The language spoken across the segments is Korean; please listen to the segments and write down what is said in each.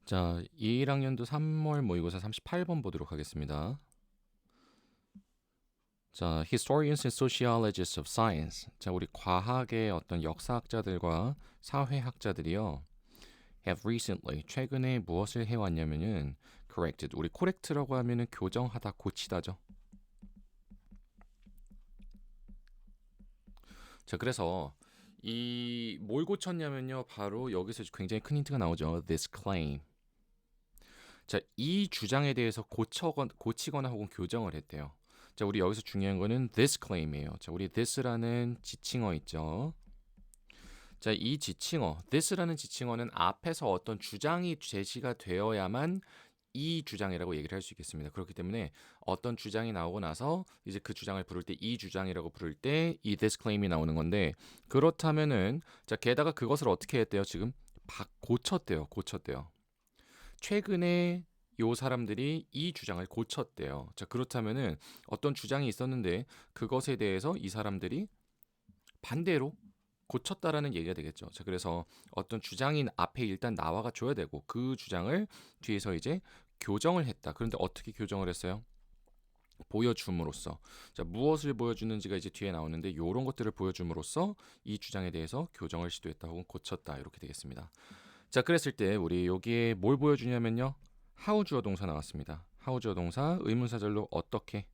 자, 21학년도 3월 모의고사 38번 보도록 하겠습니다. 자, Historians and Sociologists of Science. 자, 우리 과학의 어떤 역사학자들과 사회학자들이요. have recently, 최근에 무엇을 해왔냐면은 corrected, 우리 correct라고 하면은 교정하다, 고치다죠. 자, 그래서 이 뭘 고쳤냐면요. 바로 여기서 굉장히 큰 힌트가 나오죠. This claim. 자, 이 주장에 대해서 고치거나 혹은 교정을 했대요. 자, 우리 여기서 중요한 거는 this claim이에요. 자, 우리 this라는 지칭어 있죠. 자, 이 지칭어, this라는 지칭어는 앞에서 어떤 주장이 제시가 되어야만 이 주장이라고 얘기를 할 수 있겠습니다. 그렇기 때문에 어떤 주장이 나오고 나서 이제 그 주장을 부를 때 이 주장이라고 부를 때 이 this claim이 나오는 건데, 그렇다면은 자, 게다가 그것을 어떻게 했대요? 지금 고쳤대요. 최근에 요 사람들이 이 주장을 고쳤대요. 자, 그렇다면은 어떤 주장이 있었는데 그것에 대해서 이 사람들이 반대로 고쳤다라는 얘기가 되겠죠. 자, 그래서 어떤 주장이 앞에 일단 나와가 줘야 되고 그 주장을 뒤에서 이제 교정을 했다. 그런데 어떻게 교정을 했어요? 보여줌으로써. 자, 무엇을 보여주는지가 이제 뒤에 나오는데 이런 것들을 보여줌으로써 이 주장에 대해서 교정을 시도했다 혹은 고쳤다 이렇게 되겠습니다. 자, 그랬을 때 우리 여기에 뭘 보여주냐면요. how 주어 동사 나왔습니다. how 주어 동사 의문사절로 어떻게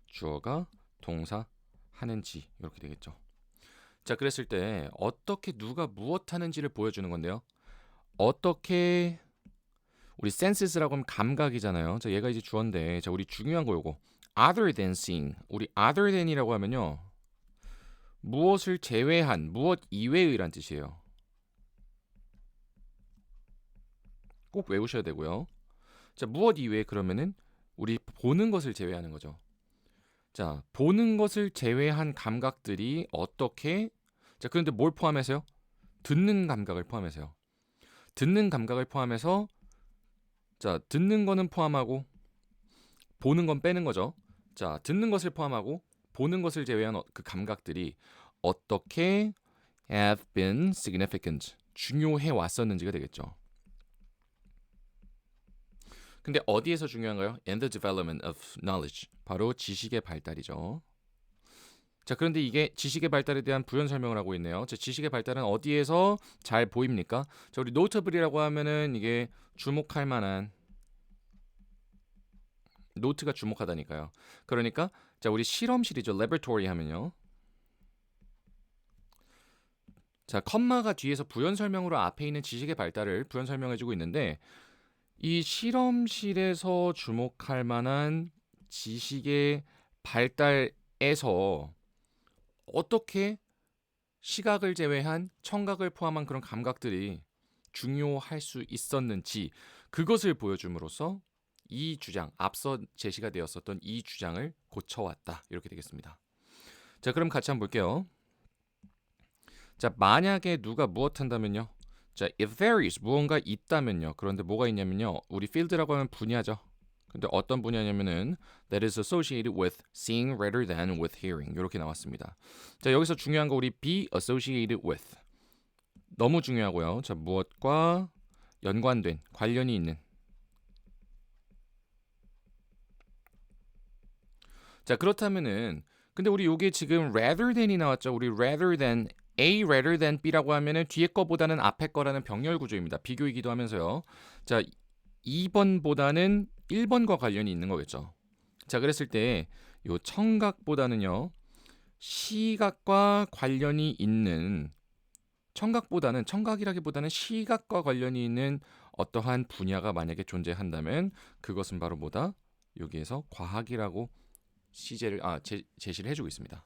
주어가 동사 하는지 이렇게 되겠죠. 자, 그랬을 때 어떻게 누가 무엇 하는지를 보여주는 건데요. 어떻게 우리 senses라고 하면 감각이잖아요. 자, 얘가 이제 주어인데 자, 우리 중요한 거 요거 other than seeing. 우리 other than이라고 하면요. 무엇을 제외한, 무엇 이외의란 뜻이에요. 꼭 외우셔야 되고요. 자, 무엇 이외에 그러면은 우리 보는 것을 제외하는 거죠. 자, 보는 것을 제외한 감각들이 어떻게 자, 그런데 뭘 포함해서요? 듣는 감각을 포함해서요. 듣는 감각을 포함해서 자, 듣는 거는 포함하고 보는 건 빼는 거죠. 자, 듣는 것을 포함하고 보는 것을 제외한 그 감각들이 어떻게 have been significant 중요해 왔었는지가 되겠죠. 근데 어디에서 중요한가요? In the development of knowledge. 바로 지식의 발달이죠. 자, 그런데 이게 지식의 발달에 대한 부연 설명을 하고 있네요. 자, 지식의 발달은 어디에서 잘 보입니까? 자, 우리 노트블이라고 하면은 이게 주목할 만한 노트가 주목하다니까요. 그러니까 자, 우리 실험실이죠. laboratory 하면요. 자, 컴마가 뒤에서 부연 설명으로 앞에 있는 지식의 발달을 부연 설명해주고 있는데 이 실험실에서 주목할 만한 지식의 발달에서 어떻게 시각을 제외한 청각을 포함한 그런 감각들이 중요할 수 있었는지 그것을 보여줌으로써 이 주장, 앞서 제시가 되었었던 이 주장을 고쳐왔다. 이렇게 되겠습니다. 자, 그럼 같이 한번 볼게요. 자, 만약에 누가 무엇 한다면요. 자, if there is 무언가 있다면요. 그런데 뭐가 있냐면요. 우리 field라고 하면 분야죠. 근데 어떤 분야냐면은 that is associated with seeing rather than with hearing 이렇게 나왔습니다. 자, 여기서 중요한 거 우리 be associated with 너무 중요하고요. 자, 무엇과 연관된 관련이 있는. 자, 그렇다면은 근데 우리 요게 지금 rather than이 나왔죠. 우리 rather than A rather than B라고 하면은 뒤에 거보다는 앞에 거라는 병렬 구조입니다. 비교이기도 하면서요. 자, 2번보다는 1번과 관련이 있는 거겠죠. 자, 그랬을 때 요 청각보다는요. 시각과 관련이 있는 청각이라기보다는 시각과 관련이 있는 어떠한 분야가 만약에 존재한다면 그것은 바로 뭐다? 여기에서 과학이라고 제시를 해주고 있습니다.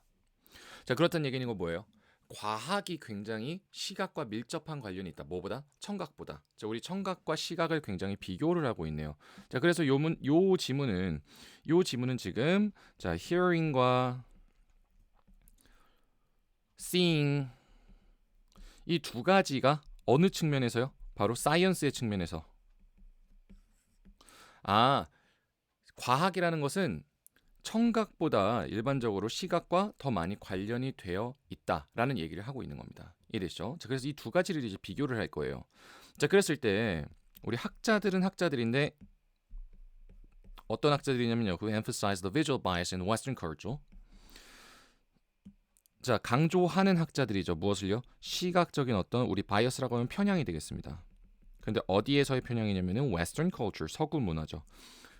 자, 그렇다는 얘기는 이거 뭐예요? 과학이 굉장히 시각과 밀접한 관련이 있다. 뭐보다? 청각보다. 자, 우리 청각과 시각을 굉장히 비교를 하고 있네요. 자, 그래서 요 지문은 지금 자, hearing과 seeing 이 두 가지가 어느 측면에서요? 바로 사이언스의 측면에서. 아, 과학이라는 것은 청각보다 일반적으로 시각과 더 많이 관련이 되어 있다라는 얘기를 하고 있는 겁니다. 이해되시죠? 자, 그래서 이 두 가지를 이제 비교를 할 거예요. 자, 그랬을 때 우리 학자들은 학자들인데 어떤 학자들이냐면요. who emphasize the visual bias in Western culture. 자, 강조하는 학자들이죠. 무엇을요? 시각적인 어떤 우리 바이어스라고 하면 편향이 되겠습니다. 근데 어디에서의 편향이냐면은 Western culture, 서구 문화죠.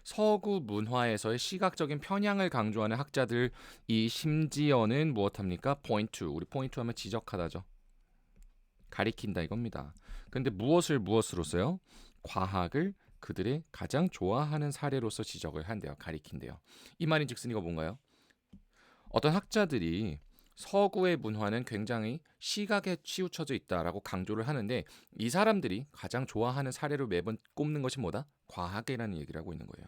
서구 문화에서의 시각적인 편향을 강조하는 학자들이 심지어는 무엇합니까? point to. 우리 point to 하면 지적하다죠. 가리킨다 이겁니다. 근데 무엇으로서요? 과학을 그들의 가장 좋아하는 사례로서 지적을 한대요. 가리킨대요. 이 말인즉슨 이거 뭔가요? 어떤 학자들이 서구의 문화는 굉장히 시각에 치우쳐져 있다라고 강조를 하는데 이 사람들이 가장 좋아하는 사례로 매번 꼽는 것이 뭐다? 과학이라는 얘기를 하고 있는 거예요.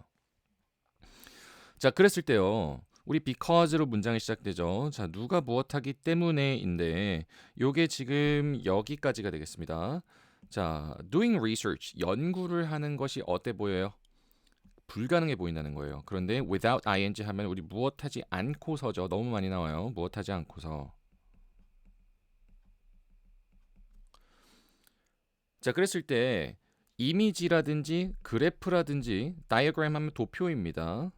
자, 그랬을 때요. 우리 because로 문장이 시작되죠. 자, 누가 무엇하기 때문에인데 요게 지금 여기까지가 되겠습니다. 자, doing research, 연구를 하는 것이 어때 보여요? 불가능해 보인다는 거예요. 그런데 without ing 하면 우리 무엇하지 않고서죠. 너무 많이 나와요. 무엇하지 않고서. 자, 그랬을 때 이미지라든지 그래프라든지 다이어그램 하면 도표입니다.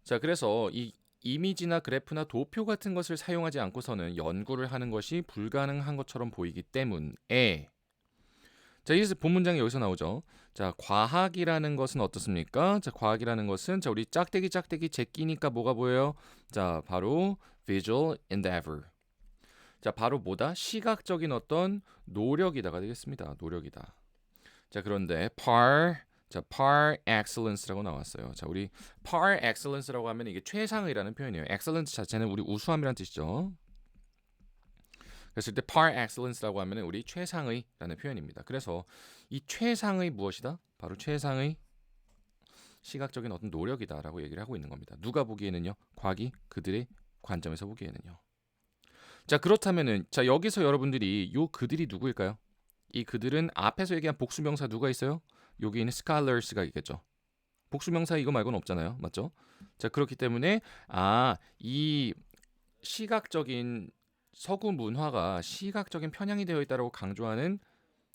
자, 그래서 이 이미지나 그래프나 도표 같은 것을 사용하지 않고서는 연구를 하는 것이 불가능한 것처럼 보이기 때문에 자, 이제 본 문장이 여기서 나오죠. 자, 과학이라는 것은 어떻습니까? 자, 과학이라는 것은 자, 우리 짝대기 제끼니까 뭐가 보여요? 자, 바로 visual endeavor. 자, 바로 뭐다? 시각적인 어떤 노력이다가 되겠습니다. 노력이다. 자, 그런데 par excellence라고 나왔어요. 자, 우리 par excellence라고 하면 이게 최상의라는 표현이에요. excellence 자체는 우리 우수함이란 뜻이죠. 그랬을 때 par excellence라고 하면 우리 최상의라는 표현입니다. 그래서 이 최상의 무엇이다? 바로 최상의 시각적인 어떤 노력이다라고 얘기를 하고 있는 겁니다. 누가 보기에는요? 과학이 그들의 관점에서 보기에는요. 자, 그렇다면은 자, 여기서 여러분들이 요 그들이 누구일까요? 이 그들은 앞에서 얘기한 복수명사 누가 있어요? 여기 있는 scholars가 있겠죠. 복수명사 이거 말고는 없잖아요. 맞죠? 자, 그렇기 때문에 이 시각적인 서구 문화가 시각적인 편향이 되어 있다라고 강조하는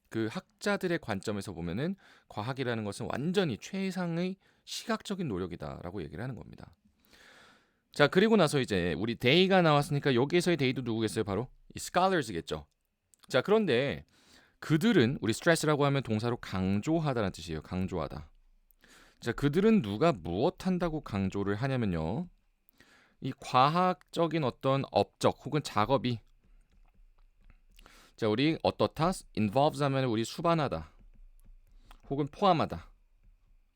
그 학자들의 관점에서 보면은 과학이라는 것은 완전히 최상의 시각적인 노력이다라고 얘기를 하는 겁니다. 자, 그리고 나서 이제 우리 데이가 나왔으니까 여기에서의 데이도 누구겠어요? 바로 이 scholars겠죠. 자, 그런데 그들은 우리 스트레스라고 하면 동사로 강조하다라는 뜻이에요. 강조하다. 자, 그들은 누가 무엇 한다고 강조를 하냐면요. 이 과학적인 어떤 업적 혹은 작업이 자, 우리 어떻다? involves 하면 우리 수반하다 혹은 포함하다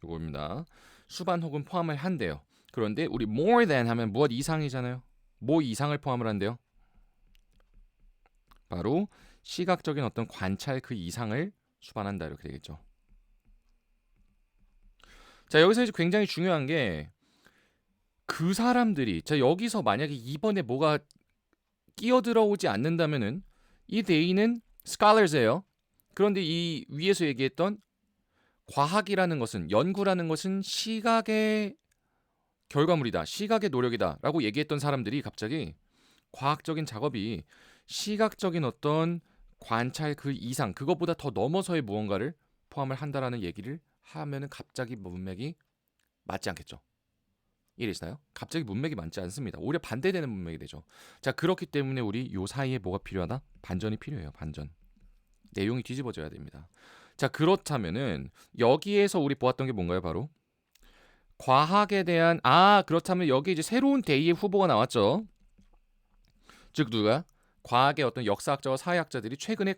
이겁니다. 수반 혹은 포함을 한대요. 그런데 우리 more than 하면 무엇 이상이잖아요. 뭐 이상을 포함을 한대요. 바로 시각적인 어떤 관찰 그 이상을 수반한다 이렇게 되겠죠. 자, 여기서 이제 굉장히 중요한 게 그 사람들이 자, 여기서 만약에 이번에 뭐가 끼어들어오지 않는다면은 이 데이는 scholars예요. 그런데 이 위에서 얘기했던 과학이라는 것은 연구라는 것은 시각의 결과물이다. 시각의 노력이다라고 얘기했던 사람들이 갑자기 과학적인 작업이 시각적인 어떤 관찰 그 이상 그것보다 더 넘어서의 무언가를 포함을 한다라는 얘기를 하면은 갑자기 문맥이 맞지 않겠죠. 이해되시나요? 갑자기 문맥이 맞지 않습니다. 오히려 반대되는 문맥이 되죠. 자, 그렇기 때문에 우리 요 사이에 뭐가 필요하다? 반전이 필요해요. 반전. 내용이 뒤집어져야 됩니다. 자, 그렇다면은 여기에서 우리 보았던 게 뭔가요? 바로 과학에 대한 그렇다면 여기 이제 새로운 데이의 후보가 나왔죠. 즉 누가? 과학의 어떤 역사학자와 사회학자들이 최근에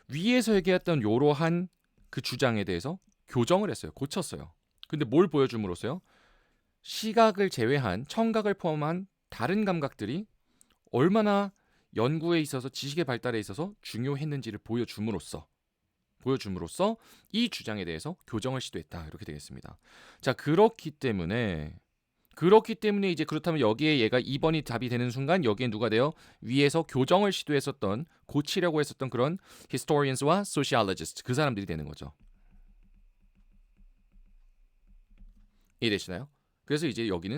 위에서 얘기했던 요러한 그 주장에 대해서 교정을 했어요. 고쳤어요. 근데 뭘 보여줌으로써요? 시각을 제외한 청각을 포함한 다른 감각들이 얼마나 연구에 있어서 지식의 발달에 있어서 중요했는지를 보여줌으로써 이 주장에 대해서 교정을 시도했다. 이렇게 되겠습니다. 자, 그렇기 때문에 이제 그렇다면 여기에 얘가 2번이 답이 되는 순간 여기에 누가 돼요? 위에서 교정을 시도했었던 고치려고 했었던 그런 historians와 sociologists 그 사람들이 되는 거죠. 이해되시나요? 그래서 이제 여기는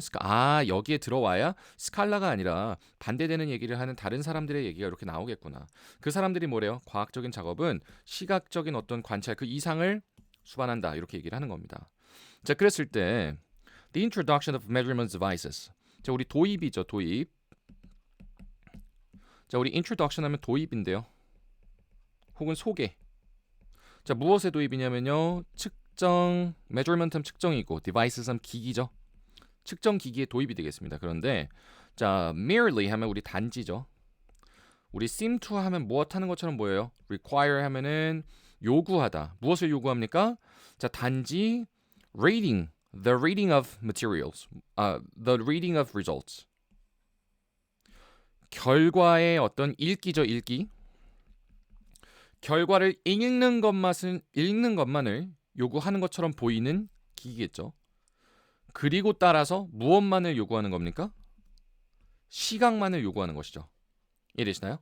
여기에 들어와야 스칼라가 아니라 반대되는 얘기를 하는 다른 사람들의 얘기가 이렇게 나오겠구나. 그 사람들이 뭐래요? 과학적인 작업은 시각적인 어떤 관찰 그 이상을 수반한다. 이렇게 얘기를 하는 겁니다. 자, 그랬을 때 The introduction of measurement devices. 자, 우리 도입이죠. 도입. 자, 우리 introduction 하면 도입인데요. 혹은 소개. 자, 무엇의 도입이냐면요. 측정, measurement 하면 측정이고 devices 하면 기기죠. 측정 기기의 도입이 되겠습니다. 그런데 자, merely 하면 우리 단지죠. 우리 seem to 하면 무엇 하는 것처럼 보여요. require 하면은 요구하다. 무엇을 요구합니까? 자, 단지 reading, the reading of materials, the reading of results. 결과의 어떤 읽기죠, 읽기. 결과를 읽는 것만을 요구하는 것처럼 보이는 기기겠죠. 그리고 따라서 무엇만을 요구하는 겁니까? 시각만을 요구하는 것이죠. 이해되시나요?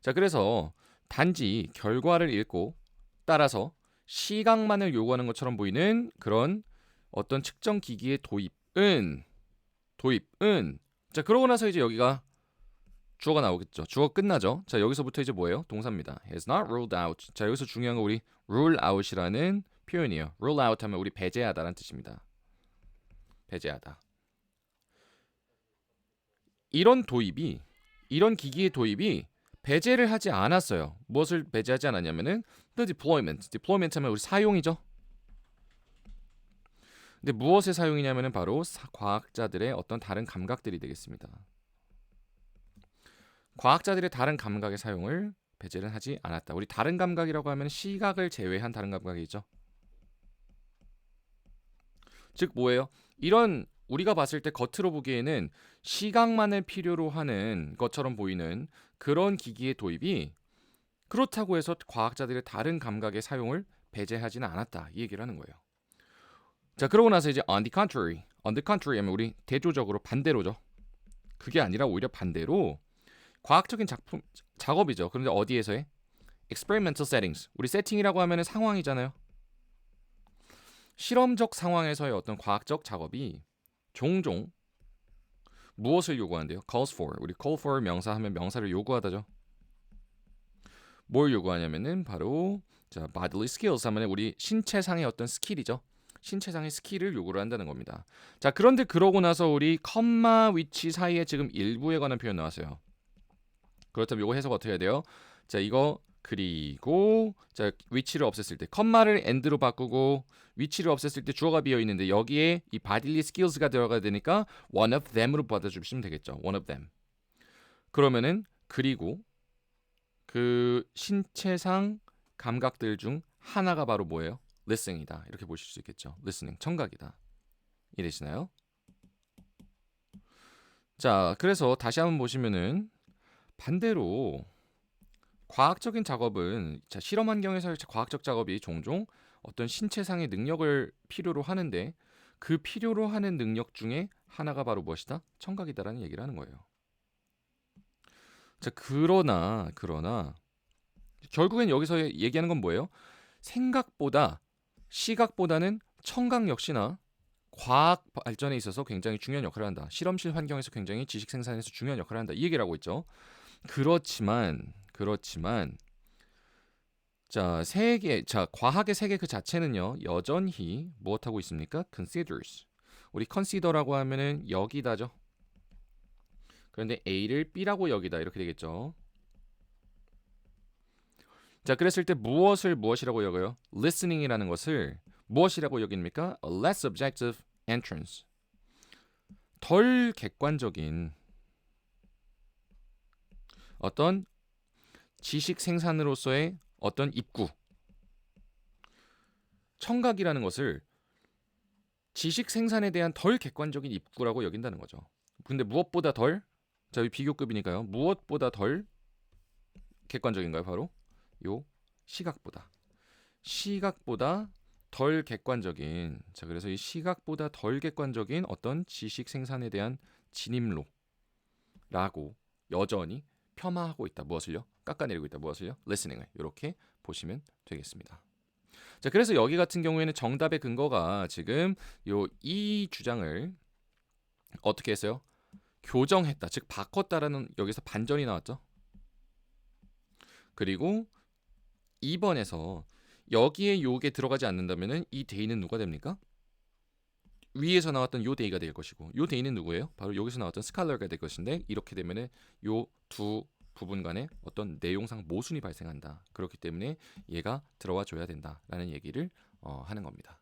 자, 그래서 단지 결과를 읽고 따라서 시각만을 요구하는 것처럼 보이는 그런 어떤 측정 기기의 도입은 자, 그러고 나서 이제 여기가 주어가 나오겠죠. 주어 끝나죠. 자, 여기서부터 이제 뭐예요? 동사입니다. Has not ruled out. 자, 여기서 중요한 거 우리 rule out이라는 표현이에요. rule out 하면 우리 배제하다라는 뜻입니다. 배제하다. 이런 기기의 도입이 배제를 하지 않았어요. 무엇을 배제하지 않았냐면은 the deployment. deployment 하면 우리 사용이죠. 근데 무엇의 사용이냐면은 바로 과학자들의 어떤 다른 감각들이 되겠습니다. 과학자들의 다른 감각의 사용을 배제를 하지 않았다. 우리 다른 감각이라고 하면 시각을 제외한 다른 감각이죠. 즉 뭐예요? 이런 우리가 봤을 때 겉으로 보기에는 시각만을 필요로 하는 것처럼 보이는 그런 기기의 도입이 그렇다고 해서 과학자들의 다른 감각의 사용을 배제하지는 않았다. 이 얘기를 하는 거예요. 자, 그러고 나서 이제 on the contrary 하면 우리 대조적으로 반대로죠. 그게 아니라 오히려 반대로 과학적인 작업이죠. 그런데 어디에서의? experimental settings. 우리 세팅이라고 하면 상황이잖아요. 실험적 상황에서의 어떤 과학적 작업이 종종 무엇을 요구하는데요? calls for. 우리 call for 명사하면 명사를 요구하다죠. 뭘 요구하냐면은 바로 자, bodily skills 하면 우리 신체상의 어떤 스킬이죠. 신체상의 스킬을 요구를 한다는 겁니다. 자, 그런데 그러고 나서 우리 컴마 위치 사이에 지금 일부에 관한 표현 나왔어요. 그렇다면 이거 해석 어떻게 해야 돼요? 자, 이거 그리고 자, 위치를 없앴을 때 컴마를 and로 바꾸고 위치를 없앴을 때 주어가 비어 있는데 여기에 이 bodily skills가 들어가야 되니까 one of them으로 받아주시면 되겠죠. one of them. 그러면은 그리고 그 신체상 감각들 중 하나가 바로 뭐예요? listening이다. 이렇게 보실 수 있겠죠. listening, 청각이다. 이해되시나요? 자, 그래서 다시 한번 보시면은 반대로 과학적인 작업은 자, 실험 환경에서의 과학적 작업이 종종 어떤 신체상의 능력을 필요로 하는데 그 필요로 하는 능력 중에 하나가 바로 무엇이다? 청각이다라는 얘기를 하는 거예요. 자, 그러나 결국엔 여기서 얘기하는 건 뭐예요? 생각보다 시각보다는 청각 역시나 과학 발전에 있어서 굉장히 중요한 역할을 한다. 실험실 환경에서 굉장히 지식 생산에서 중요한 역할을 한다. 이 얘기를 하고 있죠. 그렇지만 자, 과학의 세계 그 자체는요. 여전히 무엇하고 있습니까? considers. 우리 consider라고 하면은 여기다죠. 그런데 A를 B라고 여기다 이렇게 되겠죠. 자, 그랬을 때 무엇이라고 여겨요? listening이라는 것을 무엇이라고 여깁니까? a less objective entrance. 덜 객관적인 어떤 지식 생산으로서의 어떤 입구. 청각이라는 것을 지식 생산에 대한 덜 객관적인 입구라고 여긴다는 거죠. 근데 무엇보다 덜? 자, 여기 비교급이니까요. 무엇보다 덜 객관적인가요? 바로 요 시각보다 덜 객관적인 자, 그래서 이 시각보다 덜 객관적인 어떤 지식 생산에 대한 진입로라고 여전히 폄하하고 있다. 무엇을요? 깎아내리고 있다. 무엇을요? listening을 이렇게 보시면 되겠습니다. 자, 그래서 여기 같은 경우에는 정답의 근거가 지금 이 주장을 어떻게 했어요? 교정했다. 즉 바꿨다라는 여기서 반전이 나왔죠. 그리고 2번에서 여기에 요게 들어가지 않는다면은 이 데이는 누가 됩니까? 위에서 나왔던 요 데이가 될 것이고 요 데이는 누구예요? 바로 여기서 나왔던 스칼러가 될 것인데 이렇게 되면은 요 두 부분 간에 어떤 내용상 모순이 발생한다. 그렇기 때문에 얘가 들어와 줘야 된다라는 얘기를 하는 겁니다.